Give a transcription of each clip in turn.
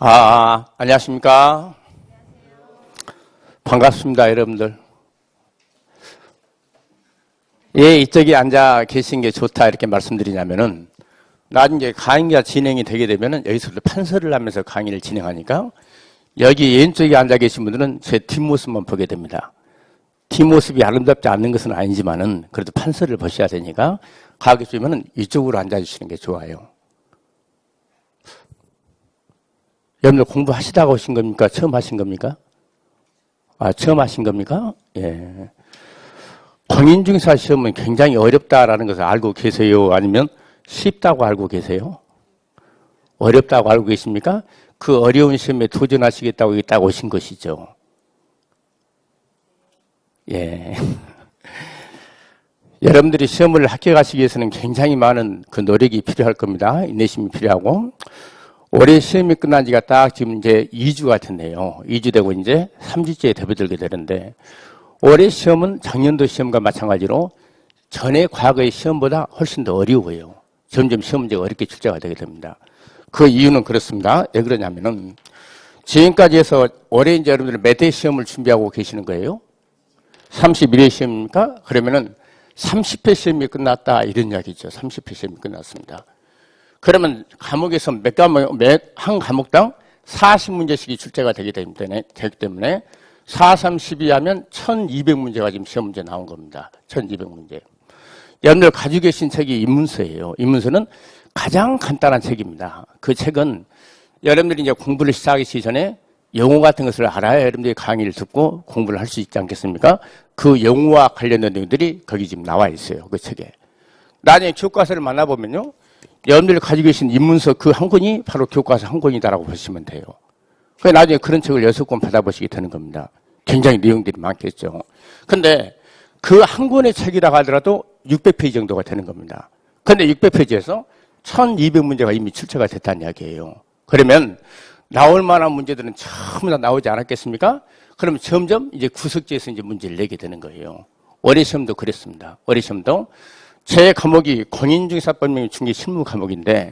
안녕하십니까. 반갑습니다, 여러분들. 예, 이쪽에 앉아 계신 게 좋다, 이렇게 말씀드리냐면은, 나중에 강의가 진행이 되게 되면은, 여기서부터 판서를 하면서 강의를 진행하니까, 여기 왼쪽에 앉아 계신 분들은 제 뒷모습만 보게 됩니다. 뒷모습이 아름답지 않는 것은 아니지만은, 그래도 판서를 보셔야 되니까, 가게 되면은 이쪽으로 앉아주시는 게 좋아요. 여러분들 공부하시다가 오신 겁니까? 처음 하신 겁니까? 처음 하신 겁니까? 예. 공인중개사 시험은 굉장히 어렵다라는 것을 알고 계세요? 아니면 쉽다고 알고 계세요? 어렵다고 알고 계십니까? 그 어려운 시험에 도전하시겠다고 여기 딱 오신 것이죠. 예. 여러분들이 시험을 합격하시기 위해서는 굉장히 많은 그 노력이 필요할 겁니다. 인내심이 필요하고. 올해 시험이 끝난 지가 딱 지금 이제 2주가 됐네요. 2주 되고 이제 3주째에 접어들게 되는데, 올해 시험은 작년도 시험과 마찬가지로 전에 과거의 시험보다 훨씬 더 어려워요. 점점 시험 문제가 어렵게 출제가 되게 됩니다. 그 이유는 그렇습니다. 왜 그러냐면은, 지금까지 해서 올해 이제 여러분들 몇 회 시험을 준비하고 계시는 거예요? 31회 시험입니까? 그러면은 30회 시험이 끝났다, 이런 이야기죠. 30회 시험이 끝났습니다. 그러면 과목에서 한 과목당 40문제씩이 출제가 되기 때문에 4, 3, 12 하면 1200문제가 지금 시험 문제 나온 겁니다. 1200문제. 여러분들 가지고 계신 책이 입문서예요. 입문서는 가장 간단한 책입니다. 그 책은 여러분들이 이제 공부를 시작하기 전에 용어 같은 것을 알아야 여러분들이 강의를 듣고 공부를 할 수 있지 않겠습니까? 그 용어와 관련된 내용들이 거기 지금 나와 있어요. 그 책에. 나중에 교과서를 만나보면요, 여러분들이 가지고 계신 입문서 그 한 권이 바로 교과서 한 권이다라고 보시면 돼요. 그래서 나중에 그런 책을 6권 받아보시게 되는 겁니다. 굉장히 내용들이 많겠죠. 근데 그 한 권의 책이라고 하더라도 600페이지 정도가 되는 겁니다. 근데 600페이지에서 1200문제가 이미 출제가 됐다는 이야기예요. 그러면 나올 만한 문제들은 전부 다 나오지 않았겠습니까? 그러면 점점 이제 구석지에서 이제 문제를 내게 되는 거예요. 올해 시험도 그랬습니다. 올해 시험도 제 과목이 공인중개사법 중개 실무 과목인데,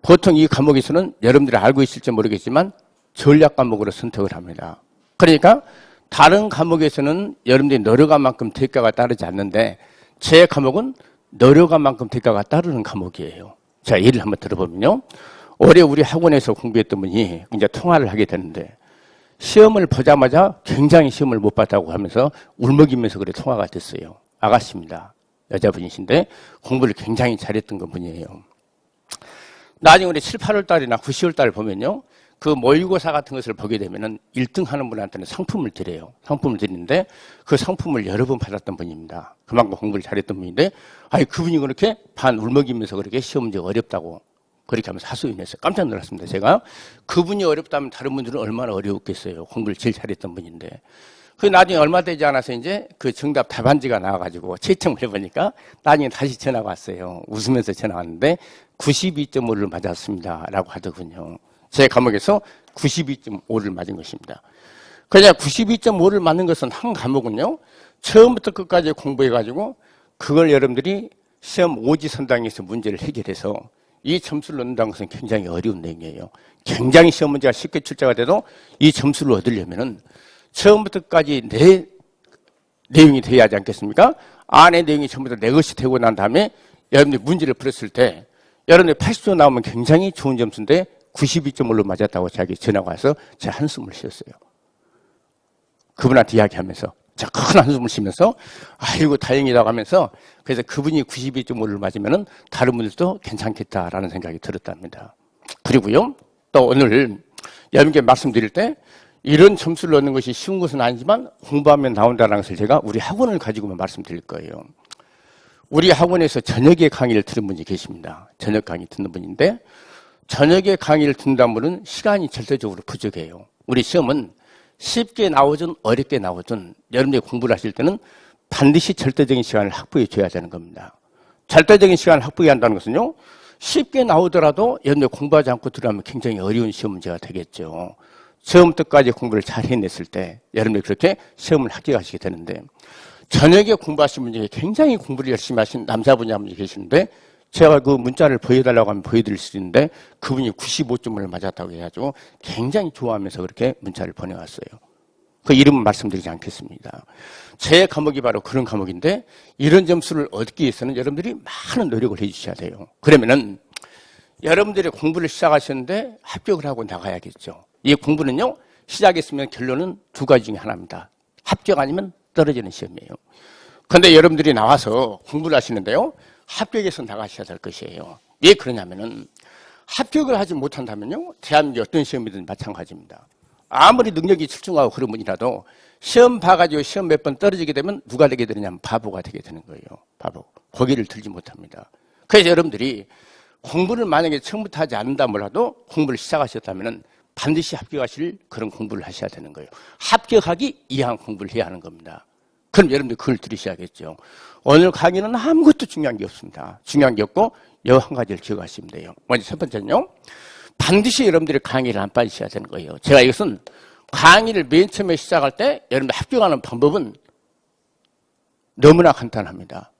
보통 이 과목에서는 여러분들이 알고 있을지 모르겠지만 전략 과목으로 선택을 합니다. 그러니까 다른 과목에서는 여러분들이 노력한 만큼 대가가 따르지 않는데, 제 과목은 노력한 만큼 대가가 따르는 과목이에요. 자, 예를 한번 들어보면요, 올해 우리 학원에서 공부했던 분이 이제 통화를 하게 되는데, 시험을 보자마자 굉장히 시험을 못 봤다고 하면서 울먹이면서 그래 통화가 됐어요. 아가씨입니다. 여자분이신데 공부를 굉장히 잘했던 분이에요. 나중에 우리 7, 8월 달이나 9, 10월 달 보면요, 그 모의고사 같은 것을 보게 되면은 1등 하는 분한테는 상품을 드려요. 상품을 드리는데 그 상품을 여러 번 받았던 분입니다. 그만큼 공부를 잘했던 분인데, 그분이 그렇게 반 울먹이면서 그렇게 시험 문제 어렵다고 그렇게 하면서 하소연했어요. 깜짝 놀랐습니다. 제가 그분이 어렵다면 다른 분들은 얼마나 어려웠겠어요. 공부를 제일 잘했던 분인데. 그 나중에 얼마 되지 않아서 이제 그 정답 답안지가 나와가지고 채점을 해보니까 나중에 다시 전화가 왔어요. 웃으면서 전화 왔는데 92.5를 맞았습니다. 라고 하더군요. 제 과목에서 92.5를 맞은 것입니다. 그냥 92.5를 맞는 것은 한 과목은요, 처음부터 끝까지 공부해가지고 그걸 여러분들이 시험 오지선당에서 문제를 해결해서 이 점수를 얻는다는 것은 굉장히 어려운 내용이에요. 굉장히 시험 문제가 쉽게 출제가 돼도 이 점수를 얻으려면은 처음부터 끝까지 내 내용이 돼야 하지 않겠습니까? 안의 내용이 전부 다 내 것이 되고 난 다음에 여러분들이 문제를 풀었을 때 여러분들이 80점 나오면 굉장히 좋은 점수인데 92.5로 맞았다고 자기 전화가 와서 제 한숨을 쉬었어요. 그분한테 이야기하면서 자, 큰 한숨을 쉬면서 아이고 다행이라고 하면서, 그래서 그분이 92.5를 맞으면은 다른 분들도 괜찮겠다라는 생각이 들었답니다. 그리고요, 또 오늘 여러분께 말씀드릴 때 이런 점수를 얻는 것이 쉬운 것은 아니지만 공부하면 나온다는 것을 제가 우리 학원을 가지고만 말씀드릴 거예요. 우리 학원에서 저녁에 강의를 듣는 분이 계십니다. 저녁 강의 듣는 분인데, 저녁에 강의를 듣는 분은 시간이 절대적으로 부족해요. 우리 시험은 쉽게 나오든 어렵게 나오든 여러분들이 공부를 하실 때는 반드시 절대적인 시간을 확보해 줘야 되는 겁니다. 절대적인 시간을 확보해야 한다는 것은요, 쉽게 나오더라도 여러분들이 공부하지 않고 들어가면 굉장히 어려운 시험 문제가 되겠죠. 처음부터까지 공부를 잘 해냈을 때 여러분들이 그렇게 시험을 합격하시게 되는데, 저녁에 공부하신 분이 중에 굉장히 공부를 열심히 하신 남자분이 한 분이 계시는데 제가 그 문자를 보여달라고 하면 보여드릴 수 있는데 그분이 95점을 맞았다고 해가지고 굉장히 좋아하면서 그렇게 문자를 보내왔어요. 그 이름은 말씀드리지 않겠습니다. 제 과목이 바로 그런 과목인데 이런 점수를 얻기 위해서는 여러분들이 많은 노력을 해주셔야 돼요. 그러면은 여러분들이 공부를 시작하셨는데 합격을 하고 나가야겠죠. 이 공부는요, 시작했으면 결론은 두 가지 중에 하나입니다. 합격 아니면 떨어지는 시험이에요. 그런데 여러분들이 나와서 공부를 하시는데요, 합격해서 나가셔야 될 것이에요. 왜 그러냐면은 합격을 하지 못한다면요, 대한민국 어떤 시험이든 마찬가지입니다. 아무리 능력이 출중하고 그런 분이라도 시험 봐가지고 시험 몇 번 떨어지게 되면 누가 되게 되느냐면 바보가 되게 되는 거예요. 바보. 고개를 들지 못합니다. 그래서 여러분들이 공부를 만약에 처음부터 하지 않는다 몰라도 공부를 시작하셨다면 반드시 합격하실 그런 공부를 하셔야 되는 거예요. 합격하기 위한 공부를 해야 하는 겁니다. 그럼 여러분들 그걸 들으셔야겠죠. 오늘 강의는 아무것도 중요한 게 없습니다. 중요한 게 없고 여 한 가지를 기억하시면 돼요. 먼저 첫 번째는요, 반드시 여러분들이 강의를 안 빠지셔야 되는 거예요. 제가 이것은 강의를 맨 처음에 시작할 때 여러분들 합격하는 방법은 너무나 간단합니다.